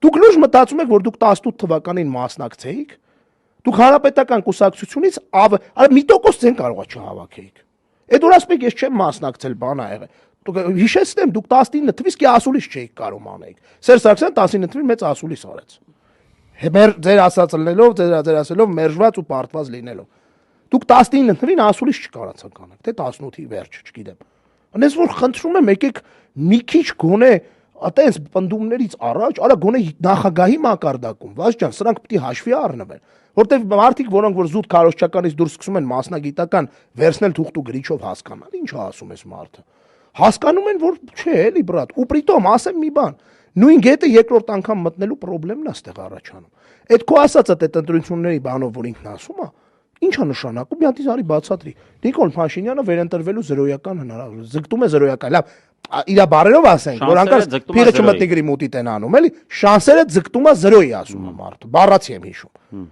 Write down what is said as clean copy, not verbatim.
Դուք լուրջ մտածում եք, որ դուք 18 թվականին մասնակցեիք, դուք հանրապետական կուսակցությունից մի տոկոս ձեն կարողա չհավաքեիք։ Այդ որ ասում եք, ես չեմ մասնակցել, բան ա եղել։ Հիշեցնեմ, դուք 19 թվականից კი ասուլիս չէիք կարող անեիք։ Սերժ Սարգսյանը 19 թվականին մեծ ասուլիս արեց։ Ձեր ասած լնելով, ձեր ասելով մերժված ու պարտված լինելով։ Դուք 19 թվականին ասուլիս չկարացաք անել, թե 18-ի վերջ, չգիտեմ։ Անես որ խնդրում եմ, եկեք մի քիչ գոնե այտենց պնդումներից առաջ, արա գոնե նախագահի մակարդակում, Վազգեն ջան, սրանք պետք է հաշվի առնվեն, որտեվ մարդիկ, որոնք որ զուտ քարոզչականից դուրս սկսում են մասնագիտական վերցնել թուղթ ու գրիչով հասկանալ, ինչ ասում ես մարդը։ Հասկանում են, որ չէ, էլի բրատ, ու պրիտոմ ասեմ մի բան, նույն գետը երկրորդ անգամ մտնելու խնդիրն է այստեղ առաջանում։ Այդ քո ասածը այդ ընտրությունների բանով, որ ինքն ասում է, ինչ է նշանակում, մի հատ արի բացատրի։ Նիկոլ Փաշինյանը վերընտրվելու զրոյական հնարավորություն, զգտում է զրոյական, լավ, իր բարերով ասենք, որ անկած փիղը չմտնի գրի մուտի տեն անում, էլի, շանսերը ձգտում է զրոյի ասում է մարդը, բառացի եմ հիշում։